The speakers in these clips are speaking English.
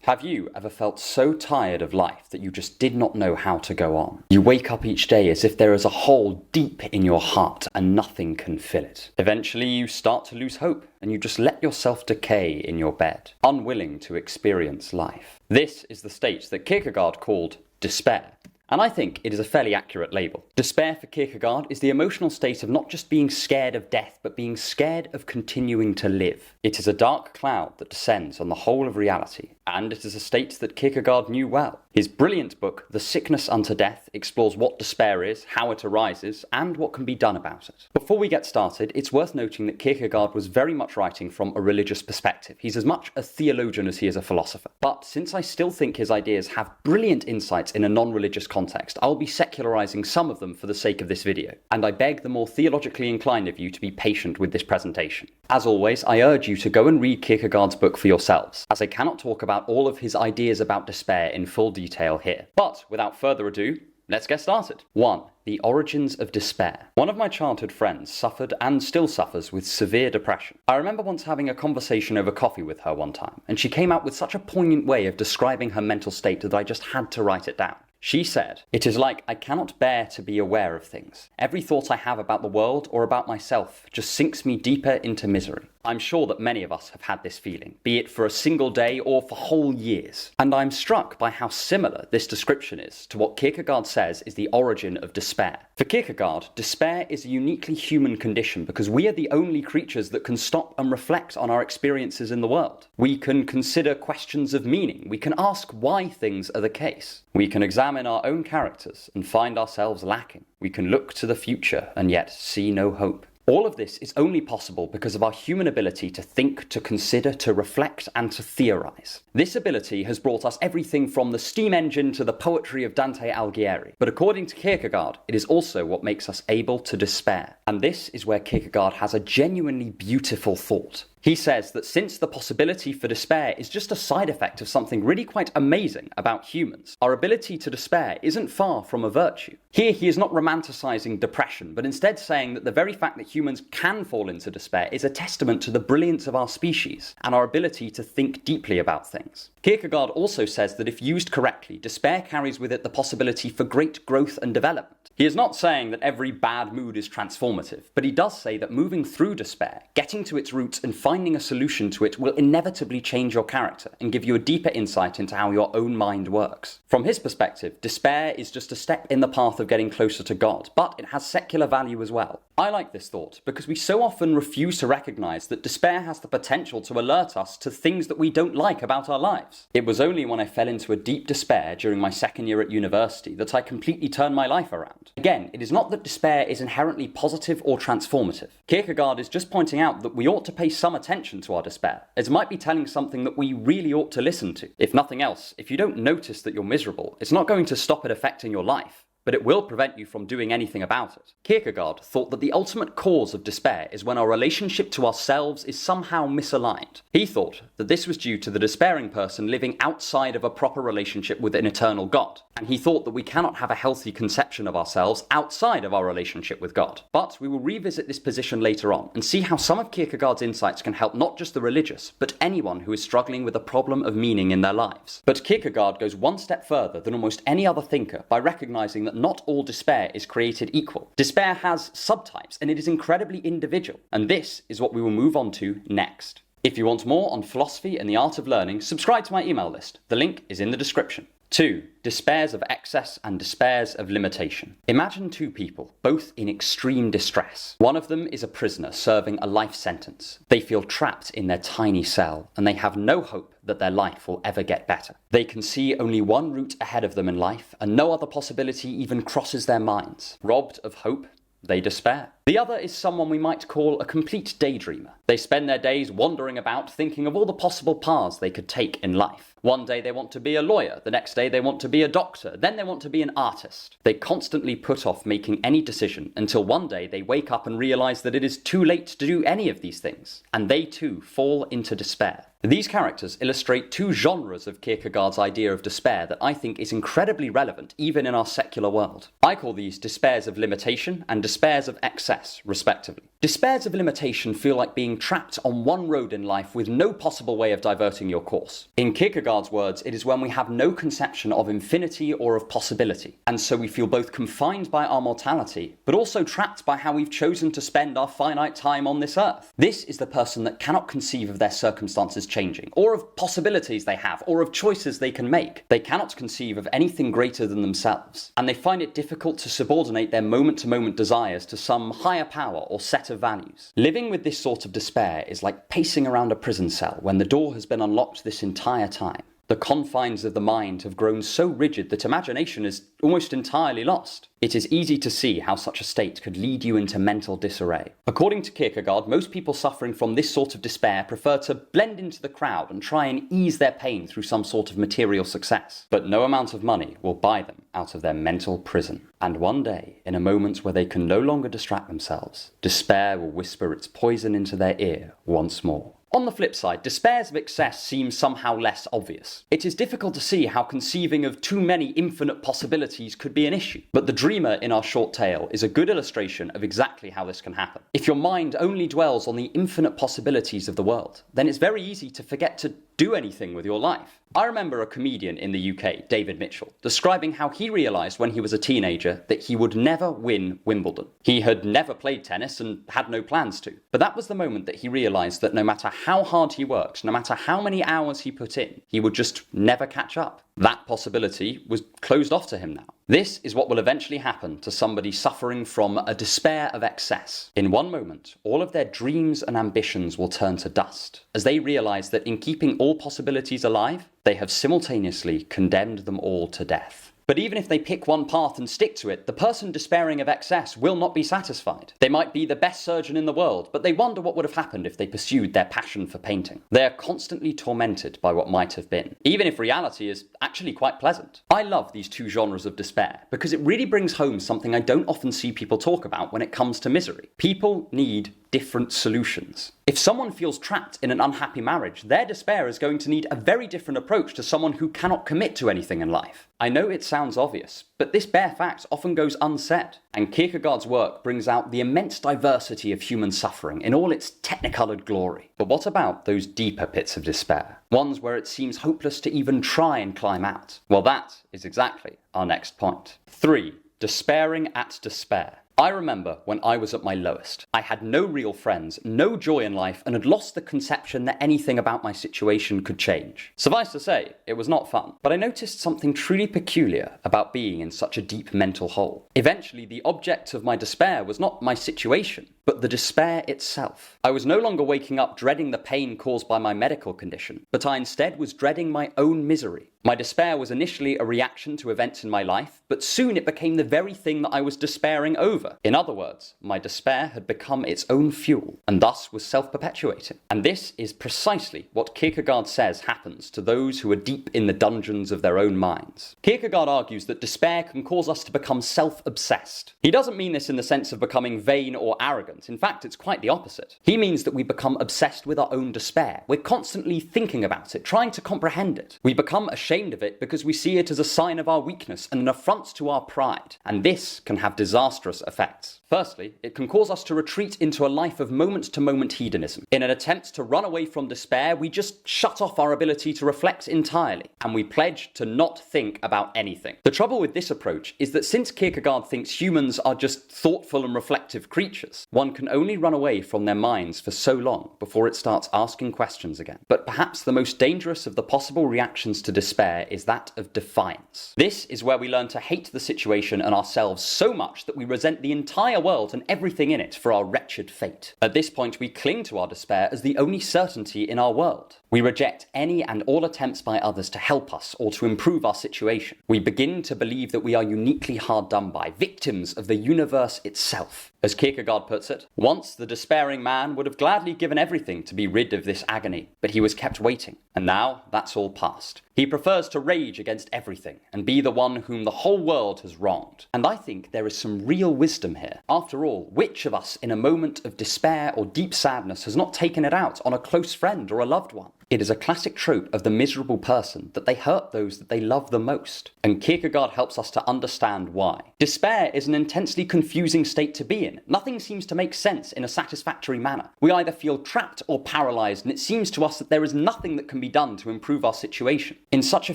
Have you ever felt so tired of life that you just did not know how to go on? You wake up each day as if there is a hole deep in your heart and nothing can fill it. Eventually you start to lose hope and you just let yourself decay in your bed, unwilling to experience life. This is the state that Kierkegaard called despair. And I think it is a fairly accurate label. Despair for Kierkegaard is the emotional state of not just being scared of death, but being scared of continuing to live. It is a dark cloud that descends on the whole of reality, and it is a state that Kierkegaard knew well. His brilliant book, The Sickness Unto Death, explores what despair is, how it arises, and what can be done about it. Before we get started, it's worth noting that Kierkegaard was very much writing from a religious perspective. He's as much a theologian as he is a philosopher. But since I still think his ideas have brilliant insights in a non-religious context, I'll be secularizing some of them for the sake of this video, and I beg the more theologically inclined of you to be patient with this presentation. As always, I urge you to go and read Kierkegaard's book for yourselves, as I cannot talk about all of his ideas about despair in full detail here. But without further ado, let's get started. 1. The origins of despair. One of my childhood friends suffered and still suffers with severe depression. I remember once having a conversation over coffee with her one time, and she came out with such a poignant way of describing her mental state that I just had to write it down. She said, "It is like I cannot bear to be aware of things. Every thought I have about the world or about myself just sinks me deeper into misery." I'm sure that many of us have had this feeling, be it for a single day or for whole years. And I'm struck by how similar this description is to what Kierkegaard says is the origin of despair. For Kierkegaard, despair is a uniquely human condition because we are the only creatures that can stop and reflect on our experiences in the world. We can consider questions of meaning. We can ask why things are the case. We can examine our own characters and find ourselves lacking. We can look to the future and yet see no hope. All of this is only possible because of our human ability to think, to consider, to reflect, and to theorize. This ability has brought us everything from the steam engine to the poetry of Dante Alighieri. But according to Kierkegaard, it is also what makes us able to despair. And this is where Kierkegaard has a genuinely beautiful thought. He says that since the possibility for despair is just a side effect of something really quite amazing about humans, our ability to despair isn't far from a virtue. Here he is not romanticizing depression, but instead saying that the very fact that humans can fall into despair is a testament to the brilliance of our species and our ability to think deeply about things. Kierkegaard also says that if used correctly, despair carries with it the possibility for great growth and development. He is not saying that every bad mood is transformative, but he does say that moving through despair, getting to its roots and finding a solution to it will inevitably change your character and give you a deeper insight into how your own mind works. From his perspective, despair is just a step in the path of getting closer to God, but it has secular value as well. I like this thought because we so often refuse to recognize that despair has the potential to alert us to things that we don't like about our lives. It was only when I fell into a deep despair during my second year at university that I completely turned my life around. Again, it is not that despair is inherently positive or transformative. Kierkegaard is just pointing out that we ought to pay some attention to our despair, as it might be telling something that we really ought to listen to. If nothing else, if you don't notice that you're miserable, it's not going to stop it affecting your life, but it will prevent you from doing anything about it. Kierkegaard thought that the ultimate cause of despair is when our relationship to ourselves is somehow misaligned. He thought that this was due to the despairing person living outside of a proper relationship with an eternal God, and he thought that we cannot have a healthy conception of ourselves outside of our relationship with God. But we will revisit this position later on and see how some of Kierkegaard's insights can help not just the religious, but anyone who is struggling with a problem of meaning in their lives. But Kierkegaard goes one step further than almost any other thinker by recognizing that not all despair is created equal. Despair has subtypes and it is incredibly individual, and this is what we will move on to next. If you want more on philosophy and the art of learning, subscribe to my email list. The link is in the description. 2. Despairs of excess and despairs of limitation. Imagine two people, both in extreme distress. One of them is a prisoner serving a life sentence. They feel trapped in their tiny cell, and they have no hope that their life will ever get better. They can see only one route ahead of them in life, and no other possibility even crosses their minds. Robbed of hope, they despair. The other is someone we might call a complete daydreamer. They spend their days wandering about thinking of all the possible paths they could take in life. One day they want to be a lawyer, the next day they want to be a doctor, then they want to be an artist. They constantly put off making any decision until one day they wake up and realize that it is too late to do any of these things, and they too fall into despair. These characters illustrate two genres of Kierkegaard's idea of despair that I think is incredibly relevant even in our secular world. I call these despairs of limitation and despairs of excess, respectively. Despairs of limitation feel like being trapped on one road in life with no possible way of diverting your course. In Kierkegaard's words, it is when we have no conception of infinity or of possibility, and so we feel both confined by our mortality, but also trapped by how we've chosen to spend our finite time on this earth. This is the person that cannot conceive of their circumstances changing, or of possibilities they have, or of choices they can make. They cannot conceive of anything greater than themselves, and they find it difficult to subordinate their moment-to-moment desires to some higher power or set of values. Living with this sort of despair is like pacing around a prison cell when the door has been unlocked this entire time. The confines of the mind have grown so rigid that imagination is almost entirely lost. It is easy to see how such a state could lead you into mental disarray. According to Kierkegaard, most people suffering from this sort of despair prefer to blend into the crowd and try and ease their pain through some sort of material success. But no amount of money will buy them out of their mental prison. And one day, in a moment where they can no longer distract themselves, despair will whisper its poison into their ear once more. On the flip side, despairs of excess seem somehow less obvious. It is difficult to see how conceiving of too many infinite possibilities could be an issue. But the dreamer in our short tale is a good illustration of exactly how this can happen. If your mind only dwells on the infinite possibilities of the world, then it's very easy to forget to do anything with your life. I remember a comedian in the UK, David Mitchell, describing how he realised when he was a teenager that he would never win Wimbledon. He had never played tennis and had no plans to. But that was the moment that he realised that no matter how hard he worked, no matter how many hours he put in, he would just never catch up. That possibility was closed off to him now. This is what will eventually happen to somebody suffering from a despair of excess. In one moment, all of their dreams and ambitions will turn to dust, as they realise that in keeping all possibilities alive, they have simultaneously condemned them all to death. But even if they pick one path and stick to it, the person despairing of excess will not be satisfied. They might be the best surgeon in the world, but they wonder what would have happened if they pursued their passion for painting. They are constantly tormented by what might have been, even if reality is actually quite pleasant. I love these two genres of despair because it really brings home something I don't often see people talk about when it comes to misery. People need different solutions. If someone feels trapped in an unhappy marriage, their despair is going to need a very different approach to someone who cannot commit to anything in life. I know it sounds obvious, but this bare fact often goes unsaid, and Kierkegaard's work brings out the immense diversity of human suffering in all its technicoloured glory. But what about those deeper pits of despair? Ones where it seems hopeless to even try and climb out? Well, that is exactly our next point. 3. Despairing at despair. I remember when I was at my lowest. I had no real friends, no joy in life, and had lost the conception that anything about my situation could change. Suffice to say, it was not fun. But I noticed something truly peculiar about being in such a deep mental hole. Eventually, the object of my despair was not my situation, but the despair itself. I was no longer waking up dreading the pain caused by my medical condition, but I instead was dreading my own misery. My despair was initially a reaction to events in my life, but soon it became the very thing that I was despairing over. In other words, my despair had become its own fuel, and thus was self-perpetuating. And this is precisely what Kierkegaard says happens to those who are deep in the dungeons of their own minds. Kierkegaard argues that despair can cause us to become self-obsessed. He doesn't mean this in the sense of becoming vain or arrogant. In fact, it's quite the opposite. He means that we become obsessed with our own despair. We're constantly thinking about it, trying to comprehend it. We become ashamed of it because we see it as a sign of our weakness and an affront to our pride. And this can have disastrous effects. Firstly, it can cause us to retreat into a life of moment-to-moment hedonism. In an attempt to run away from despair, we just shut off our ability to reflect entirely, and we pledge to not think about anything. The trouble with this approach is that since Kierkegaard thinks humans are just thoughtful and reflective creatures, one can only run away from their minds for so long before it starts asking questions again. But perhaps the most dangerous of the possible reactions to despair is that of defiance. This is where we learn to hate the situation and ourselves so much that we resent the entire world and everything in it for our wretched fate. At this point, we cling to our despair as the only certainty in our world. We reject any and all attempts by others to help us or to improve our situation. We begin to believe that we are uniquely hard done by, victims of the universe itself. As Kierkegaard puts it, once the despairing man would have gladly given everything to be rid of this agony, but he was kept waiting, and now that's all past. He prefers to rage against everything and be the one whom the whole world has wronged. And I think there is some real wisdom here. After all, which of us in a moment of despair or deep sadness has not taken it out on a close friend or a loved one? It is a classic trope of the miserable person that they hurt those that they love the most. And Kierkegaard helps us to understand why. Despair is an intensely confusing state to be in. Nothing seems to make sense in a satisfactory manner. We either feel trapped or paralyzed, and it seems to us that there is nothing that can be done to improve our situation. In such a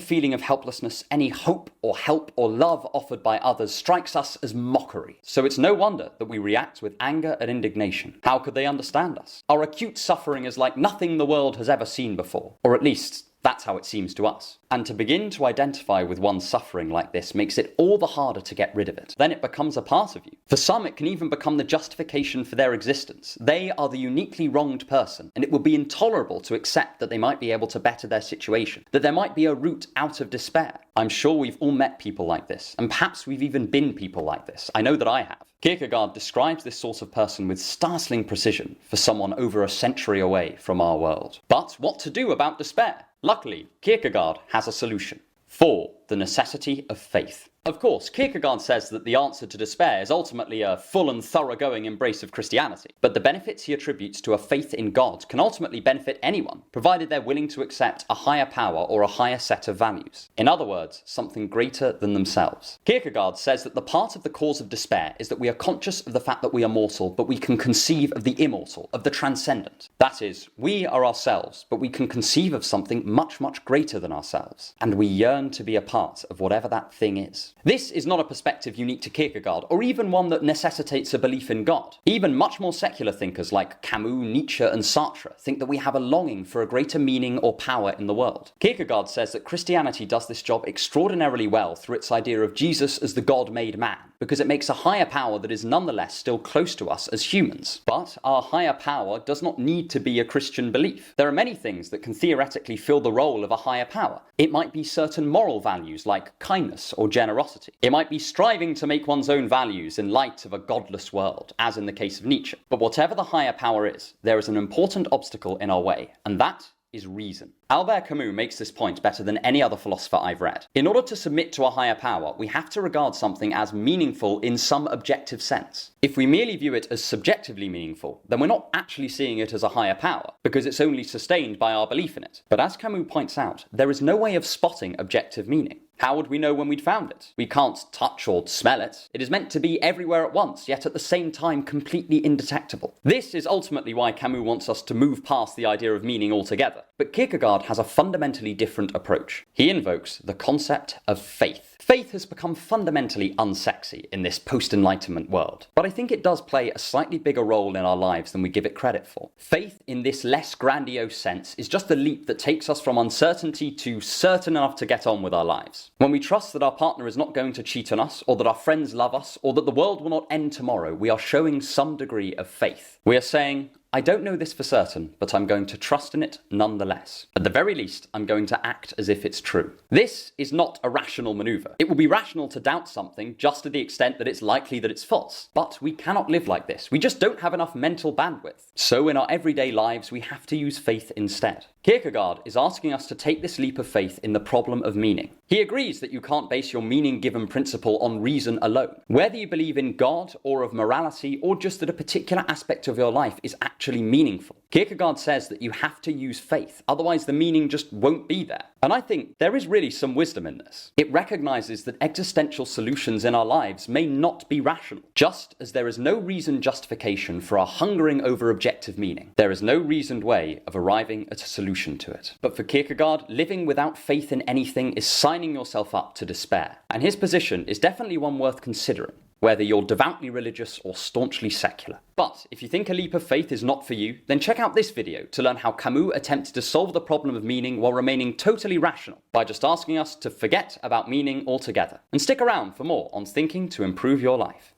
feeling of helplessness, any hope or help or love offered by others strikes us as mockery. So it's no wonder that we react with anger and indignation. How could they understand us? Our acute suffering is like nothing the world has ever seen before, or at least that's how it seems to us. And to begin to identify with one's suffering like this makes it all the harder to get rid of it. Then it becomes a part of you. For some, it can even become the justification for their existence. They are the uniquely wronged person, and it would be intolerable to accept that they might be able to better their situation, that there might be a route out of despair. I'm sure we've all met people like this, and perhaps we've even been people like this. I know that I have. Kierkegaard describes this sort of person with startling precision for someone over a century away from our world. But what to do about despair? Luckily, Kierkegaard has a solution. 4. The necessity of faith. Of course, Kierkegaard says that the answer to despair is ultimately a full and thoroughgoing embrace of Christianity, but the benefits he attributes to a faith in God can ultimately benefit anyone, provided they're willing to accept a higher power or a higher set of values. In other words, something greater than themselves. Kierkegaard says that the part of the cause of despair is that we are conscious of the fact that we are mortal, but we can conceive of the immortal, of the transcendent. That is, we are ourselves, but we can conceive of something much, much greater than ourselves, and we yearn to be a part of whatever that thing is. This is not a perspective unique to Kierkegaard, or even one that necessitates a belief in God. Even much more secular thinkers like Camus, Nietzsche, and Sartre think that we have a longing for a greater meaning or power in the world. Kierkegaard says that Christianity does this job extraordinarily well through its idea of Jesus as the God-made man, because it makes a higher power that is nonetheless still close to us as humans. But our higher power does not need to be a Christian belief. There are many things that can theoretically fill the role of a higher power. It might be certain moral values like kindness or generosity. It might be striving to make one's own values in light of a godless world, as in the case of Nietzsche. But whatever the higher power is, there is an important obstacle in our way, and that is reason. Albert Camus makes this point better than any other philosopher I've read. In order to submit to a higher power, we have to regard something as meaningful in some objective sense. If we merely view it as subjectively meaningful, then we're not actually seeing it as a higher power, because it's only sustained by our belief in it. But as Camus points out, there is no way of spotting objective meaning. How would we know when we'd found it? We can't touch or smell it. It is meant to be everywhere at once, yet at the same time completely indetectable. This is ultimately why Camus wants us to move past the idea of meaning altogether. But Kierkegaard has a fundamentally different approach. He invokes the concept of faith. Faith has become fundamentally unsexy in this post-Enlightenment world, but I think it does play a slightly bigger role in our lives than we give it credit for. Faith, in this less grandiose sense, is just the leap that takes us from uncertainty to certain enough to get on with our lives. When we trust that our partner is not going to cheat on us, or that our friends love us, or that the world will not end tomorrow, we are showing some degree of faith. We are saying, I don't know this for certain, but I'm going to trust in it nonetheless. At the very least, I'm going to act as if it's true. This is not a rational maneuver. It will be rational to doubt something just to the extent that it's likely that it's false. But we cannot live like this. We just don't have enough mental bandwidth. So in our everyday lives, we have to use faith instead. Kierkegaard is asking us to take this leap of faith in the problem of meaning. He agrees that you can't base your meaning-given principle on reason alone. Whether you believe in God or of morality or just that a particular aspect of your life is actually meaningful. Kierkegaard says that you have to use faith, otherwise the meaning just won't be there. And I think there is really some wisdom in this. It recognizes that existential solutions in our lives may not be rational. Just as there is no reasoned justification for our hungering over objective meaning, there is no reasoned way of arriving at a solution to it. But for Kierkegaard, living without faith in anything is signing yourself up to despair. And his position is definitely one worth considering, whether you're devoutly religious or staunchly secular. But if you think a leap of faith is not for you, then check out this video to learn how Camus attempted to solve the problem of meaning while remaining totally rational by just asking us to forget about meaning altogether. And stick around for more on thinking to improve your life.